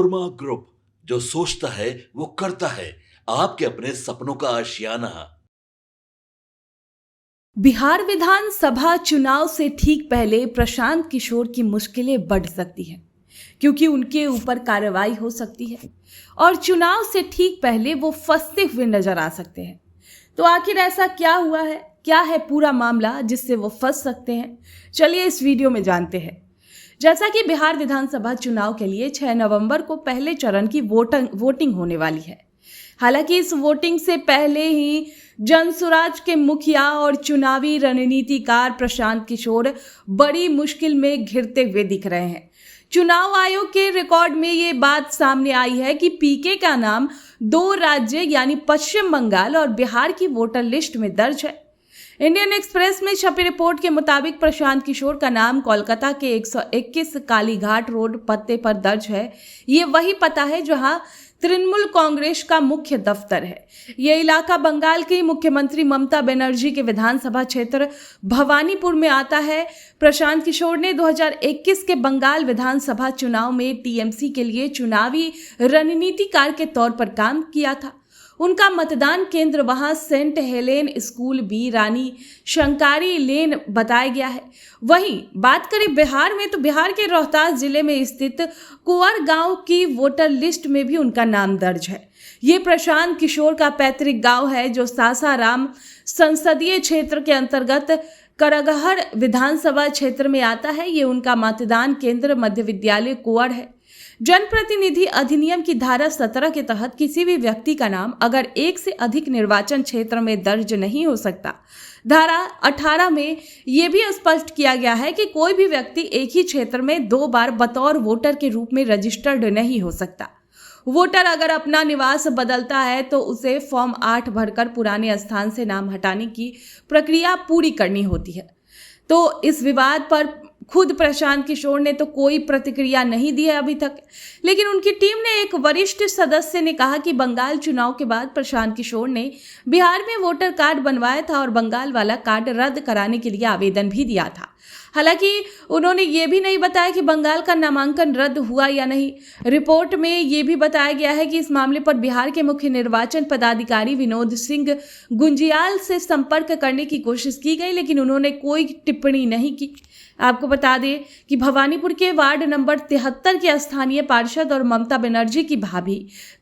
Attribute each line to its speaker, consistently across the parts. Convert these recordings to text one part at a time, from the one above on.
Speaker 1: Korma group, जो सोचता है वो करता है। आपके अपने सपनों का आशियाना।
Speaker 2: बिहार विधानसभा चुनाव से ठीक पहले प्रशांत किशोर की मुश्किलें बढ़ सकती हैं, क्योंकि उनके ऊपर कार्रवाई हो सकती है और चुनाव से ठीक पहले वो फंसते हुए नजर आ सकते हैं। तो आखिर ऐसा क्या हुआ है, क्या है पूरा मामला जिससे वो फंस सकते हैं? चलिए इस वीडियो में जानते हैं। जैसा कि बिहार विधानसभा चुनाव के लिए 6 नवंबर को पहले चरण की वोटिंग होने वाली है। हालांकि इस वोटिंग से पहले ही जनसुराज के मुखिया और चुनावी रणनीतिकार प्रशांत किशोर बड़ी मुश्किल में घिरते हुए दिख रहे हैं। चुनाव आयोग के रिकॉर्ड में ये बात सामने आई है कि पीके का नाम 2 राज्य यानी पश्चिम बंगाल और बिहार की वोटर लिस्ट में दर्ज है। इंडियन एक्सप्रेस में छपी रिपोर्ट के मुताबिक प्रशांत किशोर का नाम कोलकाता के 121 कालीघाट रोड पते पर दर्ज है। ये वही पता है जहां तृणमूल कांग्रेस का मुख्य दफ्तर है। यह इलाका बंगाल की मुख्यमंत्री ममता बनर्जी के विधानसभा क्षेत्र भवानीपुर में आता है। प्रशांत किशोर ने 2021 के बंगाल विधानसभा चुनाव में टीएमसी के लिए चुनावी रणनीतिकार के तौर पर काम किया था। उनका मतदान केंद्र वहां सेंट हेलेन स्कूल बी रानी शंकारी लेन बताया गया है। वहीं बात करें बिहार में, तो बिहार के रोहतास जिले में स्थित कुंवर गांव की वोटर लिस्ट में भी उनका नाम दर्ज है। ये प्रशांत किशोर का पैतृक गांव है जो सासाराम संसदीय क्षेत्र के अंतर्गत करगहर विधानसभा क्षेत्र में आता है। ये उनका मतदान केंद्र मध्य विद्यालय कुंवर है। जनप्रतिनिधि अधिनियम की धारा 17 के तहत किसी भी व्यक्ति का नाम अगर एक से अधिक निर्वाचन क्षेत्र में दर्ज नहीं हो सकता। धारा 18 में यह भी स्पष्ट किया गया है कि कोई भी व्यक्ति एक ही क्षेत्र में 2 बार बतौर वोटर के रूप में रजिस्टर्ड नहीं हो सकता। वोटर अगर अपना निवास बदलता है तो उसे फॉर्म 8 भरकर पुराने स्थान से नाम हटाने की प्रक्रिया पूरी करनी होती है। तो इस विवाद पर खुद प्रशांत किशोर ने तो कोई प्रतिक्रिया नहीं दी है अभी तक, लेकिन उनकी टीम ने एक वरिष्ठ सदस्य ने कहा कि बंगाल चुनाव के बाद प्रशांत किशोर ने बिहार में वोटर कार्ड बनवाया था और बंगाल वाला कार्ड रद्द कराने के लिए आवेदन भी दिया था। हालांकि उन्होंने ये भी नहीं बताया कि बंगाल का नामांकन रद्द हुआ या नहीं। रिपोर्ट में ये भी बताया गया है कि इस मामले पर बिहार के मुख्य निर्वाचन पदाधिकारी विनोद सिंह गुंजियाल से संपर्क करने की कोशिश की गई, लेकिन उन्होंने कोई टिप्पणी नहीं की। आपको बता दें कि भवानीपुर के वार्ड नंबर 73 के स्थानीय पार्षद और ममता बनर्जी की भाभी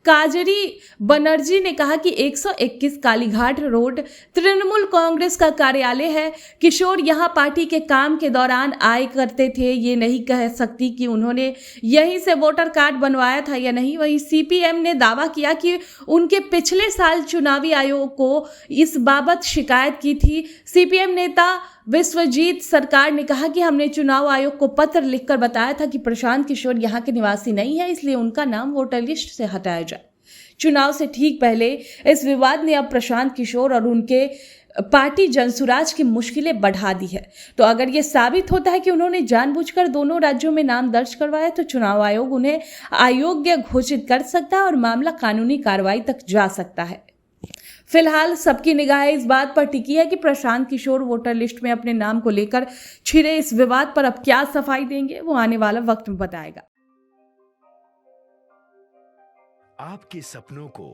Speaker 2: काजरी बनर्जी ने कहा कि 121 कालीघाट रोड तृणमूल कांग्रेस का कार्यालय है। किशोर यहां पार्टी के काम के दौरान आए करते थे। ये नहीं कह सकती कि उन्होंने यहीं से वोटर कार्ड बनवाया था या नहीं। वहीं सीपीएम ने दावा किया कि उनके पिछले साल चुनावी आयोग को इस बाबत शिकायत की थी। सीपीएम नेता विश्वजीत सरकार ने कहा कि हमने चुनाव आयोग को पत्र लिखकर बताया था कि प्रशांत किशोर यहाँ के निवासी नहीं है, इसलिए उनका नाम वोटर लिस्ट से हटाया जाए। चुनाव से ठीक पहले इस विवाद ने अब प्रशांत किशोर और उनके पार्टी जनसुराज की मुश्किलें बढ़ा दी है। तो अगर ये साबित होता है कि उन्होंने जानबूझकर दोनों राज्यों में नाम दर्ज करवाया, तो चुनाव आयोग उन्हें अयोग्य घोषित कर सकता है और मामला कानूनी कार्रवाई तक जा सकता है। फिलहाल सबकी निगाहें इस बात पर टिकी है कि प्रशांत किशोर वोटर लिस्ट में अपने नाम को लेकर छिड़े इस विवाद पर अब क्या सफाई देंगे, वो आने वाला वक्त में बताएगा।
Speaker 3: आपके सपनों को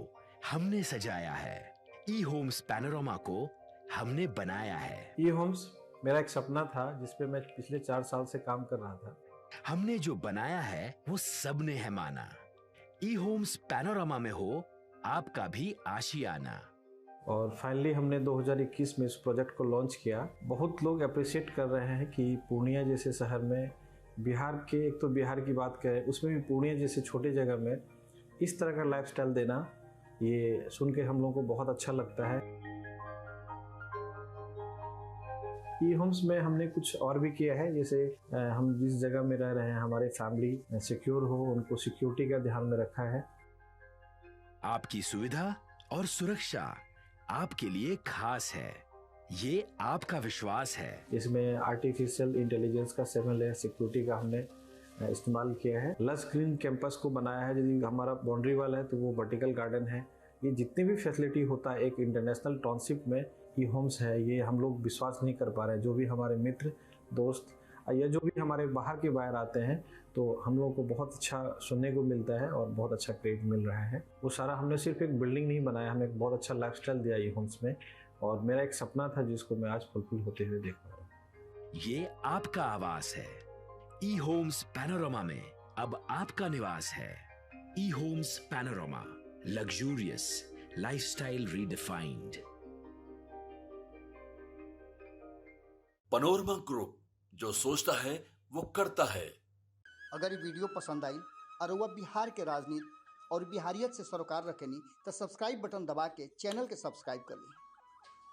Speaker 3: हमने सजाया है, ई होम्स पैनोरमा को हमने बनाया है।
Speaker 4: ई होम्स मेरा एक सपना था जिस पे मैं पिछले 4 साल से काम कर रहा था।
Speaker 3: हमने जो बनाया है वो सबने है माना। ई होम्स पैनोरमा में हो आपका भी आशियाना।
Speaker 4: और फाइनली हमने 2021 में इस प्रोजेक्ट को लॉन्च किया। बहुत लोग अप्रिशिएट कर रहे हैं कि पूर्णिया जैसे शहर में बिहार के, एक तो बिहार की बात करें उसमें भी पूर्णिया जैसे छोटे जगह में इस तरह का लाइफस्टाइल देना, ये सुन के हम लोगों को बहुत अच्छा लगता है। ई होम्स में हमने कुछ और भी किया है, जैसे हम जिस जगह में रह रहे हैं हमारे फैमिली सिक्योर हो, उनको सिक्योरिटी का ध्यान में रखा है।
Speaker 3: आपकी सुविधा और सुरक्षा आपके लिए खास है, ये आपका विश्वास है।
Speaker 4: इसमें आर्टिफिशियल इंटेलिजेंस का 7 लेयर सिक्योरिटी का हमने इस्तेमाल किया है। लस ग्रीन कैंपस को बनाया है। यदि हमारा बाउंड्री वाल है तो वो वर्टिकल गार्डन है। ये जितनी भी फैसिलिटी होता है एक इंटरनेशनल टाउनशिप में ई होम्स है, ये हम लोग विश्वास नहीं कर पा रहे हैं। जो भी हमारे मित्र दोस्त या जो भी हमारे बाहर के बायर आते हैं तो हम लोगों को बहुत अच्छा सुनने को मिलता है और बहुत अच्छा क्रेडिट मिल रहा है। वो सारा हमने सिर्फ एक बिल्डिंग नहीं बनाया, हमें एक बहुत अच्छा लाइफस्टाइल दिया ये होम्स में, और मेरा एक सपना था जिसको मैं आज फुलफिल होते हुए देख रहा हूँ।
Speaker 3: ये आपका आवास है। ई होम्स पैनोरमा में अब आपका निवास है। E Homes Panorama, luxurious lifestyle redefined.
Speaker 1: Panorama group, जो सोचता है वो करता है।
Speaker 5: अगर ये वीडियो पसंद आई और वह बिहार के राजनीति और बिहारियत से सरोकार रखेनी तो सब्सक्राइब बटन दबा के चैनल के सब्सक्राइब कर ली।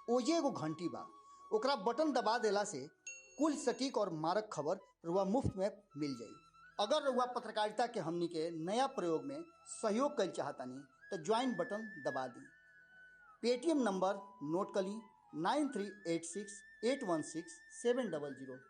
Speaker 5: ओजे एगो घंटी बा, ओकरा बटन दबा देला से कुल सटीक और मारक खबर रुआ मुफ्त में मिल जाई। अगर रुआ पत्रकारिता के हमनी के नया प्रयोग में सहयोग कर चाहतानी तो ज्वाइन बटन दबा दी। पेटीएम नंबर नोट कर ली 9386816700।